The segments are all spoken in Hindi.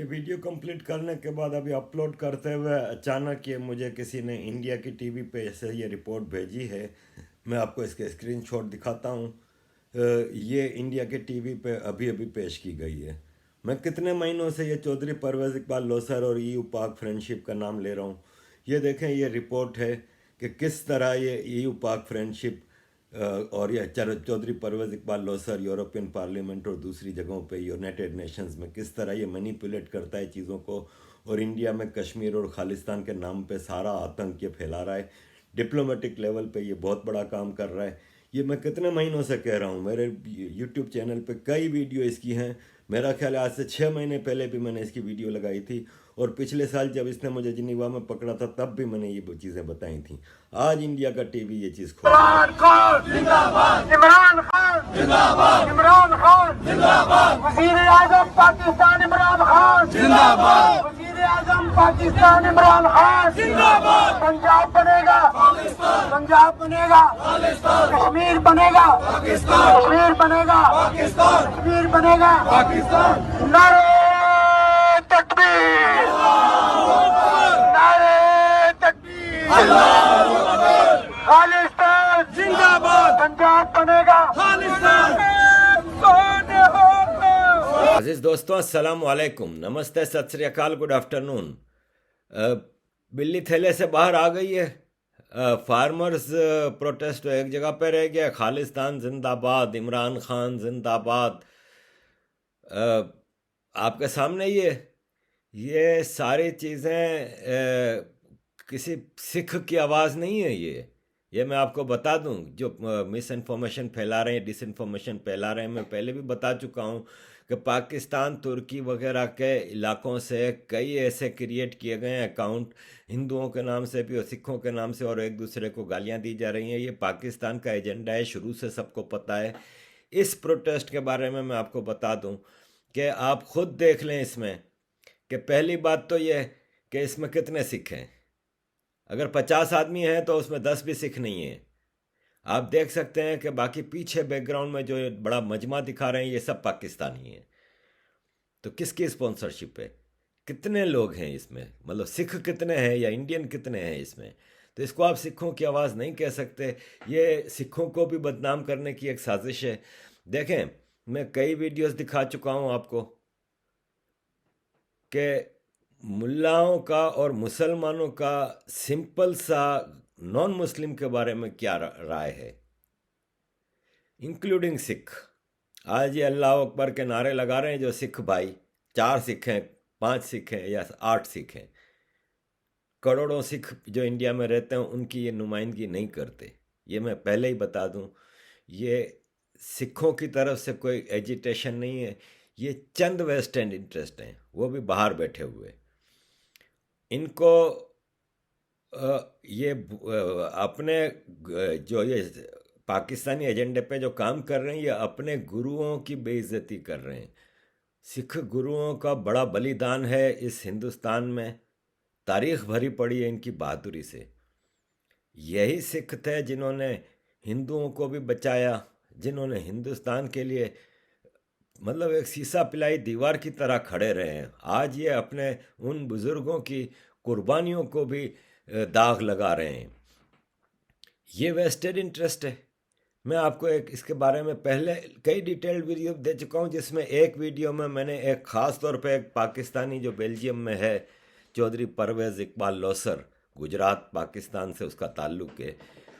वीडियो कंप्लीट करने के बाद अभी अपलोड करते हुए अचानक ये मुझे किसी ने इंडिया की टीवी पे से ये रिपोर्ट भेजी है। मैं आपको इसके स्क्रीनशॉट दिखाता हूँ। ये इंडिया के टीवी पे अभी अभी पेश की गई है। मैं कितने महीनों से ये चौधरी परवेज़ इकबाल लोसर और ईयू पाक फ्रेंडशिप का नाम ले रहा हूँ। ये देखें, ये रिपोर्ट है कि किस तरह ये ईयू पाक फ्रेंडशिप और यह चौधरी परवेज़ इकबाल लोसर यूरोपियन पार्लियामेंट और दूसरी जगहों पे यूनाइटेड नेशंस में किस तरह ये मैनिपुलेट करता है चीज़ों को, और इंडिया में कश्मीर और खालिस्तान के नाम पे सारा आतंक ये फैला रहा है। डिप्लोमेटिक लेवल पे ये बहुत बड़ा काम कर रहा है। ये मैं कितने महीनों से कह रहा हूँ, मेरे यूट्यूब चैनल पे कई वीडियो इसकी हैं। मेरा ख्याल है आज से 6 महीने पहले भी मैंने इसकी वीडियो लगाई थी, और पिछले साल जब इसने मुझे जिनीवा में पकड़ा था तब भी मैंने ये चीज़ें बताई थी। आज इंडिया का टीवी ये चीज़ खोल इमरान खान जिंदाबाद, इमरान खान जिंदाबाद, इमरान खान जिंदाबाद, वजीर आजम पाकिस्तान इमरान खान जिंदाबाद, वजीर आजम पाकिस्तान इमरान खान जिंदाबाद। पंजाब बनेगा पाकिस्तान, पंजाब बनेगा पाकिस्तान, कश्मीर बनेगा पाकिस्तान, कश्मीर बनेगा पाकिस्तान, कश्मीर बनेगा पाकिस्तान। नारे तकबीर, नारे तकबीर, खालिस्तान जिंदाबाद, पंजाब बनेगा खालिस्तान। अजीज दोस्तों, अस्सलाम वालेकुम, नमस्ते, सत श्री अकाल, गुड आफ्टरनून। बिल्ली थैले से बाहर आ गई है। फार्मर्स प्रोटेस्ट एक जगह पे रह गया। खालिस्तान जिंदाबाद, इमरान खान जिंदाबाद। आपके सामने ये सारी चीज़ें किसी सिख की आवाज़ नहीं है। ये मैं आपको बता दूं, जो मिस इन्फॉर्मेशन फैला रहे हैं, डिसइन्फॉर्मेशन फैला रहे हैं, मैं पहले भी बता चुका हूं कि पाकिस्तान, तुर्की वगैरह के इलाकों से कई ऐसे क्रिएट किए गए अकाउंट हिंदुओं के नाम से भी और सिखों के नाम से, और एक दूसरे को गालियां दी जा रही हैं। ये पाकिस्तान का एजेंडा है, शुरू से सबको पता है। इस प्रोटेस्ट के बारे में मैं आपको बता दूं कि आप खुद देख लें इसमें, कि पहली बात तो ये कि इसमें कितने सिख हैं। अगर 50 आदमी हैं तो उसमें 10 भी सिख नहीं है। आप देख सकते हैं कि बाकी पीछे बैकग्राउंड में जो बड़ा मजमा दिखा रहे हैं ये सब पाकिस्तानी हैं। तो किसकी स्पॉन्सरशिप है? कितने लोग हैं इसमें? मतलब सिख कितने हैं या इंडियन कितने हैं इसमें? तो इसको आप सिखों की आवाज़ नहीं कह सकते। ये सिखों को भी बदनाम करने की एक साजिश है। देखें, मैं कई वीडियोस दिखा चुका हूँ आपको कि मुल्लाओं का और मुसलमानों का सिंपल सा नॉन मुस्लिम के बारे में क्या राय है, इंक्लूडिंग सिख। आज ये अल्लाह अकबर के नारे लगा रहे हैं जो सिख भाई, 4 सिख हैं, 5 सिख हैं या 8 सिख हैं। करोड़ों सिख जो इंडिया में रहते हैं उनकी ये नुमाइंदगी नहीं करते। ये मैं पहले ही बता दूं, ये सिखों की तरफ से कोई एजिटेशन नहीं है। ये चंद वेस्ट एंड इंटरेस्ट हैं, वो भी बाहर बैठे हुए। इनको ये अपने जो ये पाकिस्तानी एजेंडे पे जो काम कर रहे हैं, ये अपने गुरुओं की बेइज्जती कर रहे हैं। सिख गुरुओं का बड़ा बलिदान है इस हिंदुस्तान में, तारीख भरी पड़ी है इनकी बहादुरी से। यही सिख थे जिन्होंने हिंदुओं को भी बचाया, जिन्होंने हिंदुस्तान के लिए मतलब एक शीशा पिलाई दीवार की तरह खड़े रहे हैं। आज ये अपने उन बुजुर्गों की कुर्बानियों को भी दाग लगा रहे हैं। ये वेस्टेड इंटरेस्ट है। मैं आपको एक इसके बारे में पहले कई डिटेल्ड वीडियो दे चुका हूँ, जिसमें एक वीडियो में मैंने एक ख़ास तौर पे एक पाकिस्तानी जो बेल्जियम में है, चौधरी परवेज़ इकबाल लोसर, गुजरात पाकिस्तान से उसका ताल्लुक़ है,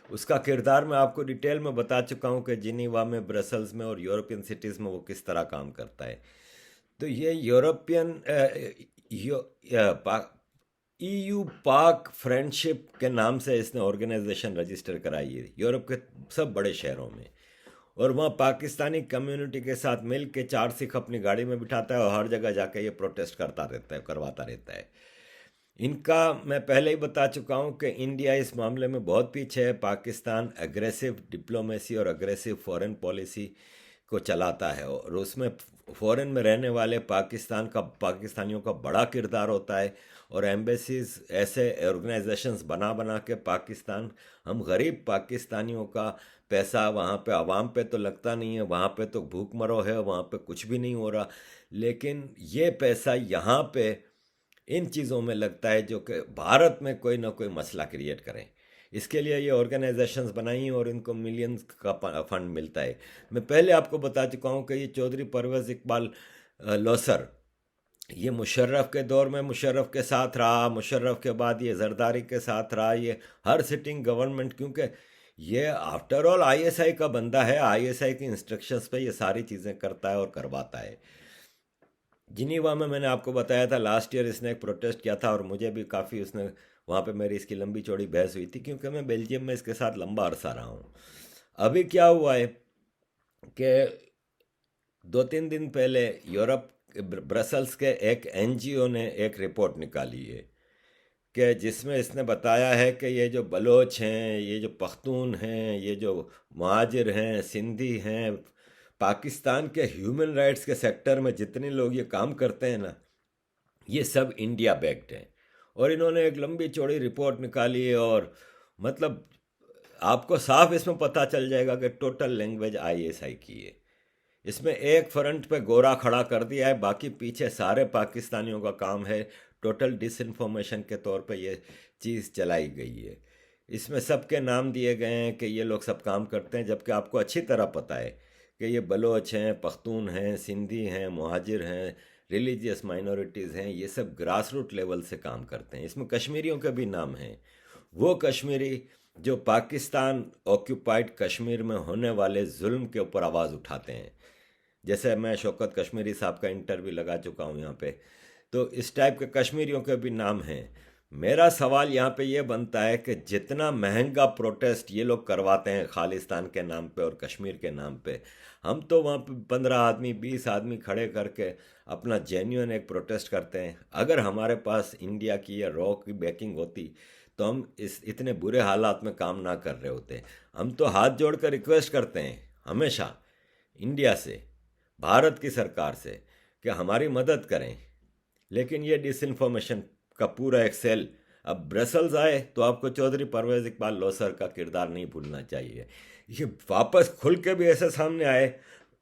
उसका किरदार मैं आपको डिटेल में बता चुका हूँ कि जिनीवा में, ब्रसल्स में और यूरोपियन सिटीज़ में वो किस तरह काम करता है। तो ये यूरोपियन ईयू पाक फ्रेंडशिप के नाम से इसने ऑर्गेनाइजेशन रजिस्टर कराई है यूरोप के सब बड़े शहरों में, और वहाँ पाकिस्तानी कम्युनिटी के साथ मिल के 4 सिख अपनी गाड़ी में बिठाता है और हर जगह जाके ये प्रोटेस्ट करता रहता है, करवाता रहता है। इनका मैं पहले ही बता चुका हूँ कि इंडिया इस मामले में बहुत पीछे है। पाकिस्तान एग्रेसिव डिप्लोमेसी और एग्रेसिव फॉरेन पॉलिसी को चलाता है, और उसमें फॉरेन में रहने वाले पाकिस्तानियों का बड़ा किरदार होता है। और एम्बेसीज ऐसे ऑर्गेनाइजेशंस बना बना के पाकिस्तान, हम गरीब पाकिस्तानियों का पैसा वहाँ पे आवाम पे तो लगता नहीं है, वहाँ पे तो भूख मरो है, वहाँ पे कुछ भी नहीं हो रहा, लेकिन ये पैसा यहाँ पे इन चीज़ों में लगता है जो कि भारत में कोई ना कोई मसला क्रिएट करें। इसके लिए ये ऑर्गेनाइजेशंस बनाई हैं और इनको मिलियंस का फंड मिलता है। मैं पहले आपको बता चुका हूँ कि ये चौधरी परवेज़ इकबाल लोसर, ये मुशर्रफ के दौर में मुशर्रफ के साथ रहा, मुशर्रफ के बाद ये जरदारी के साथ रहा, ये हर सिटिंग गवर्नमेंट, क्योंकि ये आफ्टर ऑल आईएसआई का बंदा है, आईएसआई की इंस्ट्रक्शंस पे ये सारी चीज़ें करता है और करवाता है। जिनीवा में मैंने आपको बताया था लास्ट ईयर इसने एक प्रोटेस्ट किया था और मुझे भी काफ़ी उसने वहाँ पे मेरी इसकी लंबी चौड़ी बहस हुई थी, क्योंकि मैं बेल्जियम में इसके साथ लंबा अरसा रहा हूँ। अभी क्या हुआ है कि 2-3 दिन पहले यूरोप ब्रसल्स के एक एनजीओ ने एक रिपोर्ट निकाली है कि जिसमें इसने बताया है कि ये जो बलोच हैं, ये जो पख्तून हैं, ये जो मुहाजिर हैं, सिंधी हैं, पाकिस्तान के ह्यूमन राइट्स के सेक्टर में जितने लोग ये काम करते हैं ना, ये सब इंडिया बैक्ड हैं। और इन्होंने एक लंबी चौड़ी रिपोर्ट निकाली है और मतलब आपको साफ इसमें पता चल जाएगा कि टोटल लैंग्वेज आईएसआई की है। इसमें एक फ्रंट पे गोरा खड़ा कर दिया है, बाकी पीछे सारे पाकिस्तानियों का काम है। टोटल डिसइंफॉर्मेशन के तौर पे ये चीज़ चलाई गई है। इसमें सबके नाम दिए गए हैं कि ये लोग सब काम करते हैं, जबकि आपको अच्छी तरह पता है कि ये बलोच हैं, पख्तून हैं, सिंधी हैं, मुहाजिर हैं, रिलीजियस माइनॉरिटीज़ हैं, ये सब ग्रास रूट लेवल से काम करते हैं। इसमें कश्मीरियों के भी नाम हैं, वो कश्मीरी जो पाकिस्तान ऑक्यूपाइड कश्मीर में होने वाले जुल्म के ऊपर आवाज़ उठाते हैं। जैसे मैं शौकत कश्मीरी साहब का इंटरव्यू लगा चुका हूँ यहाँ पे, तो इस टाइप के कश्मीरियों के भी नाम हैं। मेरा सवाल यहाँ पे ये बनता है कि जितना महंगा प्रोटेस्ट ये लोग करवाते हैं खालिस्तान के नाम पे और कश्मीर के नाम पे, हम तो वहाँ पे 15 आदमी 20 आदमी खड़े करके अपना जेन्युइन एक प्रोटेस्ट करते हैं। अगर हमारे पास इंडिया की या रॉ की बैकिंग होती तो हम इस इतने बुरे हालात में काम ना कर रहे होते। हम तो हाथ जोड़ कर रिक्वेस्ट करते हैं हमेशा इंडिया से, भारत की सरकार से, कि हमारी मदद करें, लेकिन ये डिसइंफॉर्मेशन का पूरा एक सेल अब ब्रसल्स आए तो आपको चौधरी परवेज़ इकबाल लोसर का किरदार नहीं भूलना चाहिए। ये वापस खुल के भी ऐसे सामने आए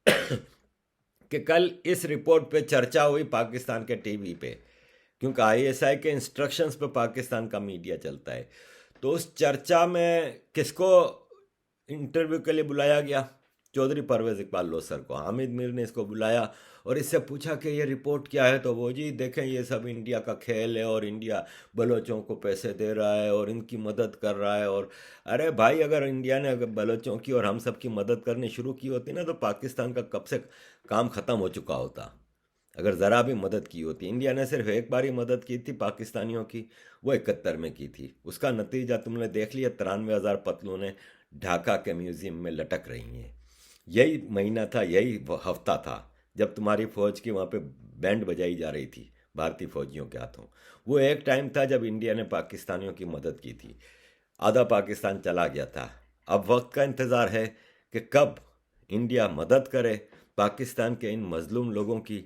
कि कल इस रिपोर्ट पे चर्चा हुई पाकिस्तान के टीवी पे, क्योंकि आईएसआई के इंस्ट्रक्शंस पे पाकिस्तान का मीडिया चलता है। तो उस चर्चा में किसको इंटरव्यू के लिए बुलाया गया? चौधरी परवेज़ इकबाल लोसर को। हामिद मीर ने इसको बुलाया और इससे पूछा कि ये रिपोर्ट क्या है, तो वो जी देखें ये सब इंडिया का खेल है और इंडिया बलोचों को पैसे दे रहा है और इनकी मदद कर रहा है। और अरे भाई, अगर इंडिया ने अगर बलोचों की और हम सब की मदद करनी शुरू की होती ना, तो पाकिस्तान का कब से काम ख़त्म हो चुका होता। अगर ज़रा भी मदद की होती। इंडिया ने सिर्फ एक बार ही मदद की थी पाकिस्तानियों की, वो 71 में की थी। उसका नतीजा तुमने देख लिया, 93,000 पतलूनें ढाका के म्यूज़ियम में लटक रही हैं। यही महीना था, यही हफ्ता था जब तुम्हारी फ़ौज की वहाँ पे बैंड बजाई जा रही थी भारतीय फ़ौजियों के हाथों। वो एक टाइम था जब इंडिया ने पाकिस्तानियों की मदद की थी। आधा पाकिस्तान चला गया था। अब वक्त का इंतज़ार है कि कब इंडिया मदद करे पाकिस्तान के इन मजलूम लोगों की,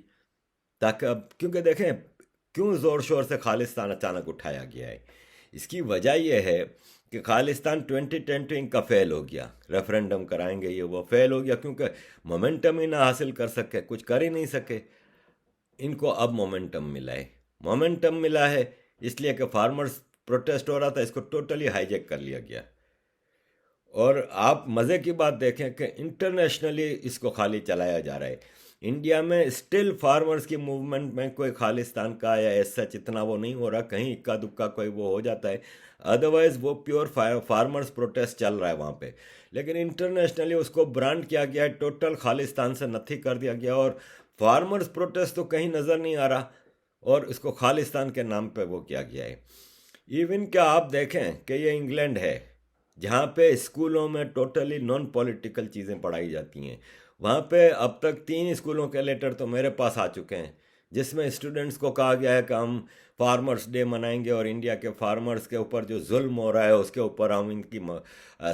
ताकि अब, क्योंकि देखें क्यों ज़ोर शोर से खालिस्तान अचानक उठाया गया है। इसकी वजह यह है कि खालिस्तान 2010 का फेल हो गया, रेफरेंडम कराएंगे ये वो, फेल हो गया क्योंकि मोमेंटम ही ना हासिल कर सके, कुछ कर ही नहीं सके। इनको अब मोमेंटम मिला है। मोमेंटम मिला है इसलिए कि फार्मर्स प्रोटेस्ट हो रहा था, इसको टोटली हाईजैक कर लिया गया। और आप मज़े की बात देखें कि इंटरनेशनली इसको खाली चलाया जा रहा है। इंडिया में स्टिल फार्मर्स की मूवमेंट में कोई खालिस्तान का या ऐसा इतना वो नहीं हो रहा, कहीं इक्का दुक्का कोई वो हो जाता है, अदरवाइज वो प्योर फार्मर्स प्रोटेस्ट चल रहा है वहाँ पे। लेकिन इंटरनेशनली उसको ब्रांड किया गया है, टोटल खालिस्तान से नथी कर दिया गया और फार्मर्स प्रोटेस्ट तो कहीं नज़र नहीं आ रहा और इसको खालिस्तान के नाम पे वो किया गया है। इवन क्या आप देखें कि ये इंग्लैंड है जहाँ पे स्कूलों में टोटली नॉन पॉलिटिकल चीज़ें पढ़ाई जाती हैं। वहाँ पे अब तक 3 स्कूलों के लेटर तो मेरे पास आ चुके हैं जिसमें स्टूडेंट्स को कहा गया है कि हम फार्मर्स डे मनाएंगे और इंडिया के फार्मर्स के ऊपर जो जुल्म हो रहा है उसके ऊपर हम इनकी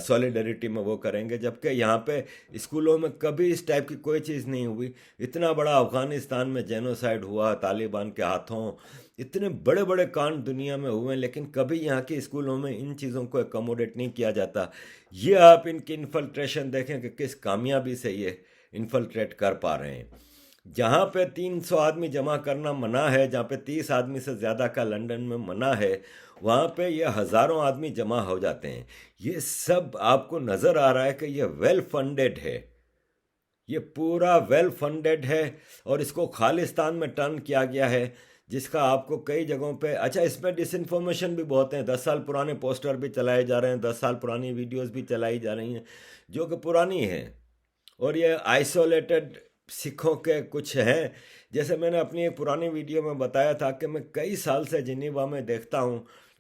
सॉलिडरिटी में वो करेंगे, जबकि यहाँ पे स्कूलों में कभी इस टाइप की कोई चीज़ नहीं हुई। इतना बड़ा अफ़गानिस्तान में जेनोसाइड हुआ तालिबान के हाथों, इतने बड़े बड़े कांड दुनिया में हुए, लेकिन कभी यहाँ के स्कूलों में इन चीज़ों को एकोमोडेट नहीं किया जाता। ये आप इनकी इन्फिल्ट्रेशन देखें कि किस कामयाबी से ये इन्फिल्ट्रेट कर पा रहे हैं। जहाँ पे 300 आदमी जमा करना मना है, जहाँ पे 30 आदमी से ज़्यादा का लंदन में मना है, वहाँ पे ये हज़ारों आदमी जमा हो जाते हैं। ये सब आपको नज़र आ रहा है कि ये वेल फंडेड है, ये पूरा वेल फंडेड है और इसको खालिस्तान में टर्न किया गया है, जिसका आपको कई जगहों पे अच्छा इसमें डिसइंफॉर्मेशन भी बहुत हैं। 10 साल पुराने पोस्टर भी चलाए जा रहे हैं, 10 साल पुरानी वीडियोस भी चलाई जा रही हैं जो कि पुरानी हैं, और ये आइसोलेटेड सिखों के कुछ हैं। जैसे मैंने अपनी एक पुरानी वीडियो में बताया था कि मैं कई साल से जिनेवा में देखता हूँ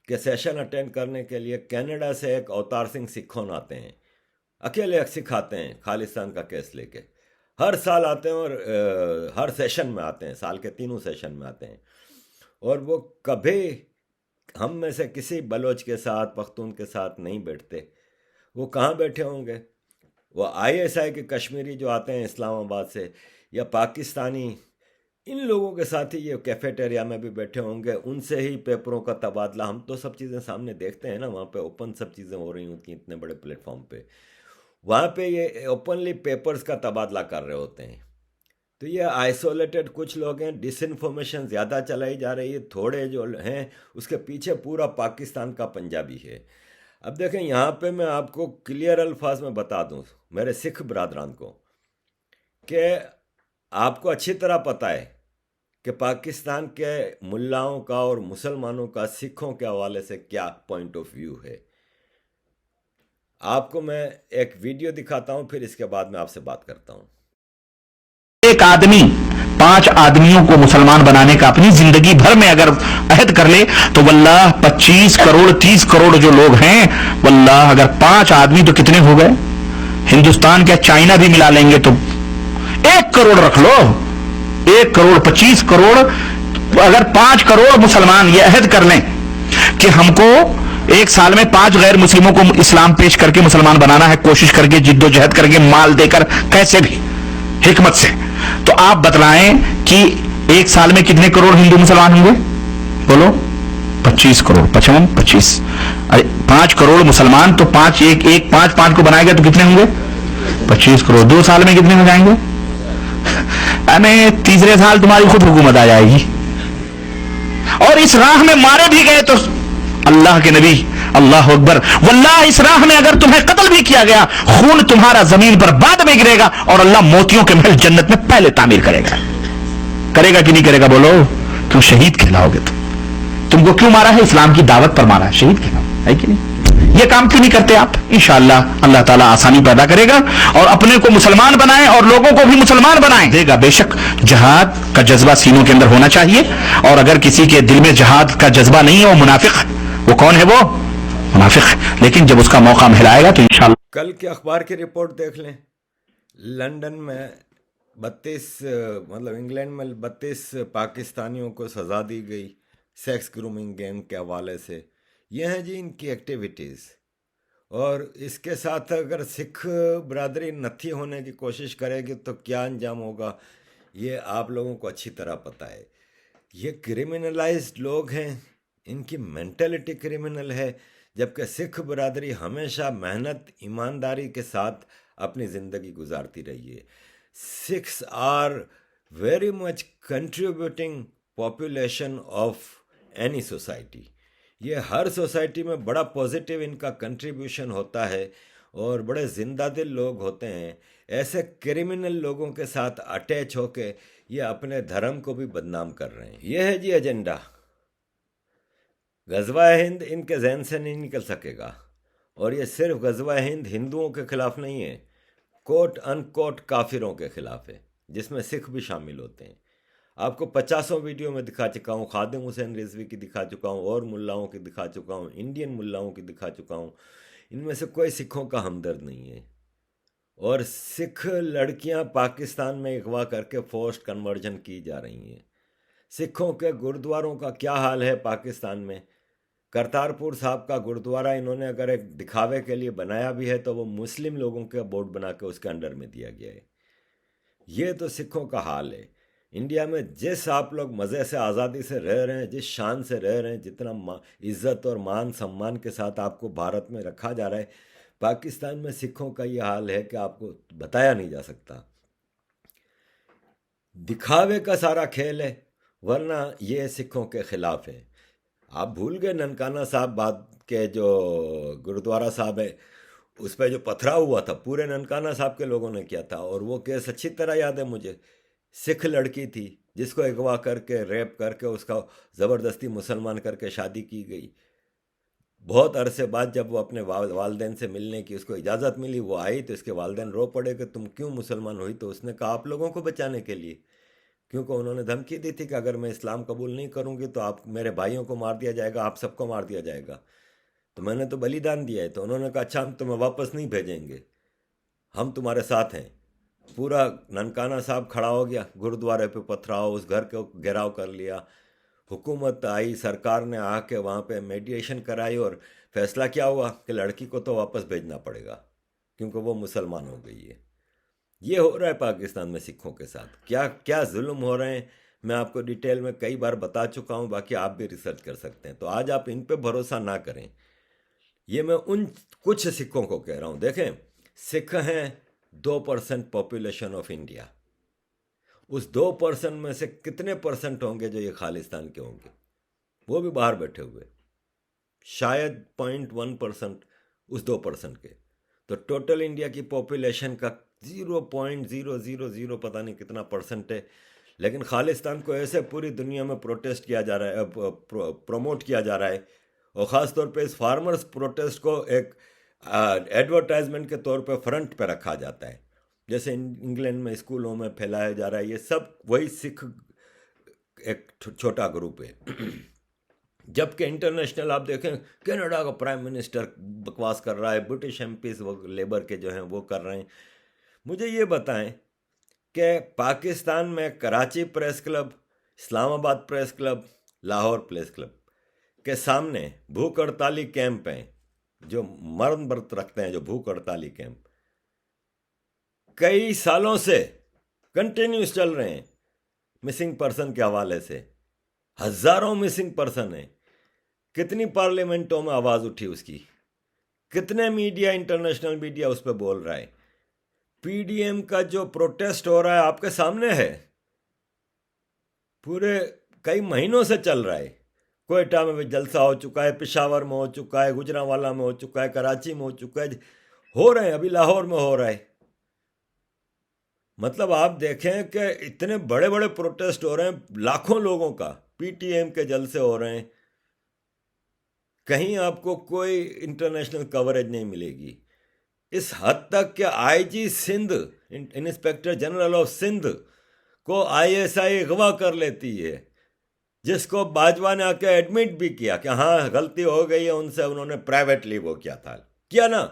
कि सेशन अटेंड करने के लिए कनाडा से एक अवतार सिंह सिखोन आते हैं, अकेले सिखाते हैं खालिस्तान का केस लेके, हर साल आते हैं और हर सेशन में आते हैं, साल के 3 सेशन में आते हैं। और वो कभी हम में से किसी बलोच के साथ पख्तून के साथ नहीं बैठते। वो कहाँ बैठे होंगे? वो आईएसआई के कश्मीरी जो आते हैं इस्लामाबाद से, या पाकिस्तानी, इन लोगों के साथ ही ये कैफेटेरिया में भी बैठे होंगे, उनसे ही पेपरों का तबादला। हम तो सब चीज़ें सामने देखते हैं ना, वहाँ पे ओपन सब चीज़ें हो रही होती हैं इतने बड़े प्लेटफॉर्म पे, वहाँ पे ये ओपनली पेपर्स का तबादला कर रहे होते हैं। तो ये आइसोलेटेड कुछ लोग हैं, डिसइंफॉर्मेशन ज़्यादा चलाई जा रही है, थोड़े जो हैं उसके पीछे पूरा पाकिस्तान का पंजाबी है। अब देखें, यहाँ पे मैं आपको क्लियर अल्फाज में बता दूँ मेरे सिख बरादरान को कि आपको अच्छी तरह पता है कि पाकिस्तान के मुल्लाओं का और मुसलमानों का सिखों के हवाले से क्या पॉइंट ऑफ व्यू है। आपको मैं एक वीडियो दिखाता हूँ, फिर इसके बाद मैं आपसे बात करता हूँ। एक आदमी 5 आदमियों को मुसलमान बनाने का अपनी जिंदगी भर में अगर अहद कर ले तो वल्लाह 25 करोड़ 30 करोड़ जो लोग हैं, वल्लाह अगर 5 आदमी तो कितने हो गए? हिंदुस्तान क्या चाइना भी मिला लेंगे तो 1 करोड़ रख लो, 1 करोड़ 25 करोड़, अगर 5 करोड़ मुसलमान ये अहद कर लें कि हमको एक साल में 5 गैर मुस्लिमों को इस्लाम पेश करके मुसलमान बनाना है, कोशिश करके जिद्दोजहद करके माल देकर कैसे भी हिकमत से, तो आप बतलाएं कि एक साल में कितने करोड़ हिंदू मुसलमान होंगे? बोलो 25 करोड़ 55 25, अरे 5 करोड़ मुसलमान तो 5 एक 5 को बनाएगा तो कितने होंगे? 25 करोड़। 2 साल में कितने हो जाएंगे? अरे तीसरे साल तुम्हारी खुद हुकूमत आ जाएगी। और इस राह में मारे भी गए तो अल्लाह के नबी, अल्लाह अकबर, वल्लाह इस राह में अगर तुम्हें कत्ल भी किया गया, खून तुम्हारा जमीन पर बाद में गिरेगा और अल्लाह मोतियों के महल जन्नत में पहले तामीर करेगा। करेगा कि नहीं करेगा? बोलो। तुम शहीद कहलाओगे। तुमको क्यों मारा है? इस्लाम की दावत पर मारा है, शहीद कहलाओ, है कि नहीं? ये काम क्यों नहीं करते आप? इंशाअल्लाह अल्लाह ताला आसानी पैदा करेगा और अपने को मुसलमान बनाए और लोगों को भी मुसलमान बनाए देगा। बेशक जहाद का जज्बा सीनों के अंदर होना चाहिए, और अगर किसी के दिल में जहाद का जज्बा नहीं है वो मुनाफिक। वो कौन है? वो मुनाफिक। लेकिन जब उसका मौका मिलाएगा तो इंशाअल्लाह। कल के अखबार की रिपोर्ट देख लें, लंदन में 32 मतलब इंग्लैंड में 32 पाकिस्तानियों को सज़ा दी गई सेक्स ग्रूमिंग गैंग के हवाले से। ये हैं जी इनकी एक्टिविटीज़। और इसके साथ अगर सिख बरादरी नथी होने की कोशिश करेगी तो क्या अंजाम होगा, ये आप लोगों को अच्छी तरह पता है। ये क्रिमिनलाइज्ड लोग हैं, इनकी मेंटालिटी क्रिमिनल है, जबकि सिख बरादरी हमेशा मेहनत ईमानदारी के साथ अपनी ज़िंदगी गुजारती रही है। Sikhs are very much contributing population of any society. ये हर सोसाइटी में बड़ा पॉजिटिव इनका कंट्रीब्यूशन होता है और बड़े जिंदा दिल लोग होते हैं। ऐसे क्रिमिनल लोगों के साथ अटैच होके ये अपने धर्म को भी बदनाम कर रहे हैं। यह है जी एजेंडा। गज़वा हिंद इनके जहन से नहीं निकल सकेगा, और ये सिर्फ गज़वा हिंद हिंदुओं के खिलाफ नहीं है, कोट अनकोट काफिरों के खिलाफ है, जिसमें सिख भी शामिल होते हैं। आपको 50 वीडियो में दिखा चुका हूँ, खादिम हुसैन रिजवी की दिखा चुका हूँ, और मुल्लाओं की दिखा चुका हूँ, इंडियन मुल्लाओं की दिखा चुका हूँ। इनमें से कोई सिखों का हमदर्द नहीं है। और सिख लड़कियाँ पाकिस्तान में अगवा करके फोर्स्ड कन्वर्जन की जा रही हैं। सिखों के गुरुद्वारों का क्या हाल है पाकिस्तान में। करतारपुर साहब का गुरुद्वारा इन्होंने अगर एक दिखावे के लिए बनाया भी है तो वो मुस्लिम लोगों के बोर्ड बना के उसके अंडर में दिया गया है। ये तो सिखों का हाल है। इंडिया में जिस आप लोग मज़े से आज़ादी से रह रहे हैं, जिस शान से रह रहे हैं, जितना इज्जत और मान सम्मान के साथ आपको भारत में रखा जा रहा है, पाकिस्तान में सिखों का ये हाल है कि आपको बताया नहीं जा सकता। दिखावे का सारा खेल है, वरना ये सिखों के खिलाफ है। आप भूल गए ननकाना साहब बाद के जो गुरुद्वारा साहब है उस पर जो पथराव हुआ था, पूरे ननकाना साहब के लोगों ने किया था। और वो केस अच्छी तरह याद है मुझे। सिख लड़की थी जिसको अगवा करके रेप करके उसका ज़बरदस्ती मुसलमान करके शादी की गई। बहुत अरसे बाद जब वो अपने वालदेन से मिलने की उसको इजाज़त मिली, वो आई तो इसके वालदेन रो पड़े कि तुम क्यों मुसलमान हुई। तो उसने कहा आप लोगों को बचाने के लिए, क्योंकि उन्होंने धमकी दी थी कि अगर मैं इस्लाम कबूल नहीं करूँगी तो आप मेरे भाइयों को मार दिया जाएगा, आप सबको मार दिया जाएगा। तो मैंने तो बलिदान दिया है। तो उन्होंने कहा अच्छा हम तुम्हें वापस नहीं भेजेंगे, हम तुम्हारे साथ हैं। पूरा ननकाना साहब खड़ा हो गया, गुरुद्वारे पे पथराव, उस घर को घेराव कर लिया। हुकूमत आई, सरकार ने आके वहाँ पे मेडिएशन कराई और फैसला क्या हुआ कि लड़की को तो वापस भेजना पड़ेगा क्योंकि वो मुसलमान हो गई है। ये हो रहा है पाकिस्तान में सिखों के साथ। क्या क्या जुल्म हो रहे हैं मैं आपको डिटेल में कई बार बता चुका हूँ, बाकी आप भी रिसर्च कर सकते हैं। तो आज आप इन पे भरोसा ना करें। ये मैं उन कुछ सिखों को कह रहा हूँ। देखें, सिख हैं 2% पॉपुलेशन ऑफ इंडिया। उस 2% में से कितने परसेंट होंगे जो ये खालिस्तान के होंगे, वो भी बाहर बैठे हुए, शायद 0.1% उस 2% के। तो टोटल इंडिया की पॉपुलेशन का 0.000 पता नहीं कितना परसेंट है। लेकिन खालिस्तान को ऐसे पूरी दुनिया में प्रोटेस्ट किया जा रहा है, प्रमोट किया जा रहा है। और ख़ास तौर पे इस फार्मर्स प्रोटेस्ट को एक एडवर्टाइजमेंट के तौर पे फ्रंट पे रखा जाता है, जैसे इंग्लैंड में स्कूलों में फैलाया जा रहा है। ये सब वही सिख एक छोटा ग्रुप है। जबकि इंटरनेशनल आप देखें, कनाडा का प्राइम मिनिस्टर बकवास कर रहा है, ब्रिटिश एमपीज वो लेबर के जो हैं वो कर रहे हैं। मुझे ये बताएं कि पाकिस्तान में Karachi press club, Islamabad press club, Lahore press club के सामने भूख हड़ताली कैंप हैं, जो मरण व्रत रखते हैं, जो भूख हड़ताली कैंप कई सालों से कंटिन्यूस चल रहे हैं। मिसिंग पर्सन के हवाले से हजारों मिसिंग पर्सन हैं। कितनी पार्लियामेंटों में आवाज़ उठी उसकी, कितने मीडिया, इंटरनेशनल मीडिया उस पर बोल रहा है। पीडीएम का जो प्रोटेस्ट हो रहा है आपके सामने है, पूरे कई महीनों से चल रहा है। कोयटा में भी जलसा हो चुका है, पेशावर में हो चुका है, गुजरांवाला में हो चुका है, कराची में हो चुका है, हो रहे हैं, अभी लाहौर में हो रहा है। मतलब आप देखें कि इतने बड़े बड़े प्रोटेस्ट हो रहे हैं, लाखों लोगों का पीटीएम के जलसे हो रहे हैं। कहीं आपको कोई इंटरनेशनल कवरेज नहीं मिलेगी। इस हद तक कि IG Sindh, inspector general of Sindh को आईएसआई अगवा कर लेती है, जिसको बाजवा ने आके एडमिट भी किया कि हाँ गलती हो गई है उनसे, उन्होंने प्राइवेटली वो किया ना।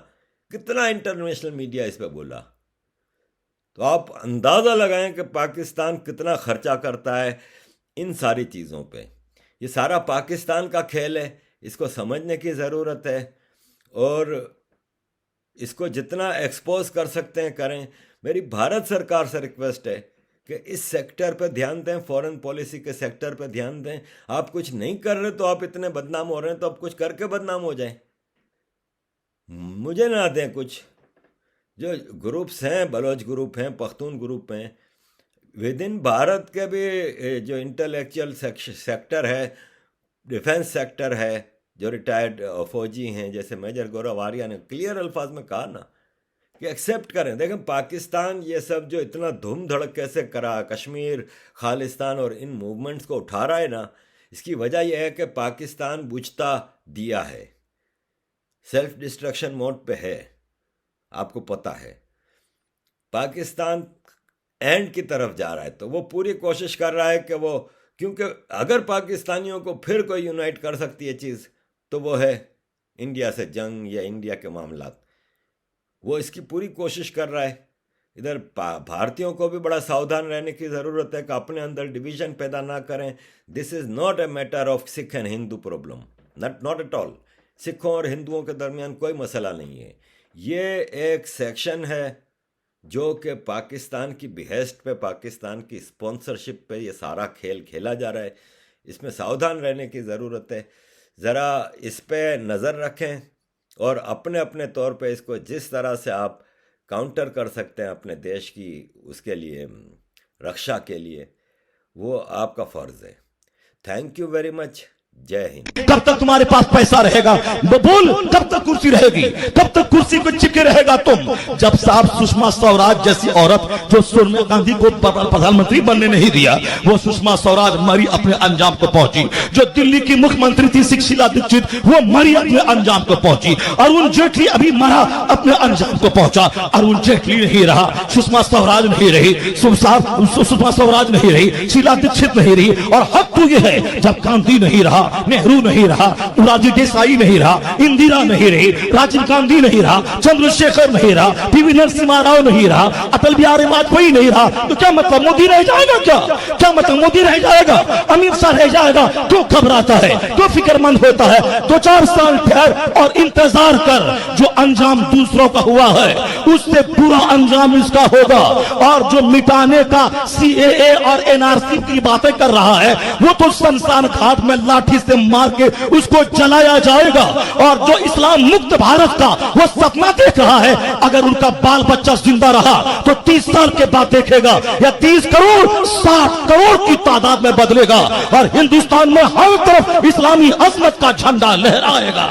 कितना इंटरनेशनल मीडिया इस पे बोला। तो आप अंदाज़ा लगाएं कि पाकिस्तान कितना खर्चा करता है इन सारी चीज़ों पे। ये सारा पाकिस्तान का खेल है, इसको समझने की ज़रूरत है और इसको जितना एक्सपोज कर सकते हैं करें। मेरी भारत सरकार से रिक्वेस्ट है कि इस सेक्टर पर ध्यान दें, फॉरेन पॉलिसी के सेक्टर पर ध्यान दें। आप कुछ नहीं कर रहे तो आप इतने बदनाम हो रहे हैं, तो आप कुछ करके बदनाम हो जाएं। मुझे ना दें कुछ। जो ग्रुप्स हैं, बलोच ग्रुप हैं, पख्तून ग्रुप हैं, विद इन भारत के भी जो इंटेलेक्चुअल सेक्टर है, डिफेंस सेक्टर है, जो रिटायर्ड फौजी हैं, जैसे मेजर गौरव आर्या ने क्लियर अल्फाज में कहा ना कि एक्सेप्ट करें। देखें, पाकिस्तान ये सब जो इतना धूम धड़के से करा, कश्मीर, खालिस्तान और इन मूवमेंट्स को उठा रहा है ना, इसकी वजह यह है कि पाकिस्तान बुझता दिया है, सेल्फ डिस्ट्रक्शन मोड पे है। आपको पता है पाकिस्तान एंड की तरफ जा रहा है, तो वो पूरी कोशिश कर रहा है कि वो, क्योंकि अगर पाकिस्तानियों को फिर कोई यूनाइट कर सकती है चीज़ तो वो है इंडिया से जंग या इंडिया के मामलात। वो इसकी पूरी कोशिश कर रहा है। इधर भारतीयों को भी बड़ा सावधान रहने की ज़रूरत है कि अपने अंदर डिवीजन पैदा ना करें। This is not a matter of Sikh and Hindu problem, not at all. सिखों और हिंदुओं के दरमियान कोई मसला नहीं है। ये एक सेक्शन है जो कि पाकिस्तान की बिहेस्ट पे, पाकिस्तान की स्पॉन्सरशिप पे ये सारा खेल खेला जा रहा है। इसमें सावधान रहने की ज़रूरत है। ज़रा इस पे नज़र रखें और अपने अपने तौर पे इसको जिस तरह से आप काउंटर कर सकते हैं अपने देश की उसके लिए रक्षा के लिए, वो आपका फ़र्ज़ है। Thank you very much. जय हिंद। कब तक तुम्हारे पास पैसा रहेगा? बोल, कब तक कुर्सी रहेगी? कब तक कुर्सी पे चिपके रहेगा तुम? जब साहब सुषमा स्वराज जैसी औरत जो सोनिया गांधी को प्रधानमंत्री बनने नहीं दिया, वो सुषमा स्वराज मरी अपने अंजाम को पहुंची। जो दिल्ली की मुख्यमंत्री थी शीला दीक्षित, वो मरी अपने अंजाम को पहुंची। अरुण जेटली अभी मरा, अपने अंजाम को पहुंचा। अरुण जेटली नहीं रहा, सुषमा स्वराज नहीं रही, सुषमा स्वराज नहीं रही, शीला दीक्षित नहीं रही। और हक तो ये है, जब गांधी नहीं रहा, नेहरू नहीं रहा, राजीव देसाई नहीं रहा, इंदिरा नहीं रही, राजीव गांधी नहीं रहा, चंद्रशेखर नहीं रहा, पीवी नरसिम्हा राव नहीं रहा, अटल बिहारी वाजपेयी नहीं रहा, तो क्या मतलब मोदी रह जाएगा? क्या मतलब मोदी रह जाएगा? अमित शाह रह जाएगा? क्यों घबराता है, क्यों फिक्रमंद होता है? 2-4 साल ठहर और इंतजार कर। जो अंजाम दूसरों का हुआ है उससे बुरा अंजाम इसका होगा। और जो मिटाने का CAA और NRC की बातें कर रहा है, वो तो शमशान घाट में लाठी से मार के उसको जलाया जाएगा। और जो इस्लाम मुक्त भारत का वो सपना देख रहा है, अगर उनका बाल बच्चा जिंदा रहा तो 30 साल के बाद देखेगा, या 30 करोड़ 60 करोड़ की तादाद में बदलेगा और हिंदुस्तान में हर तरफ इस्लामी अजमत का झंडा लहराएगा।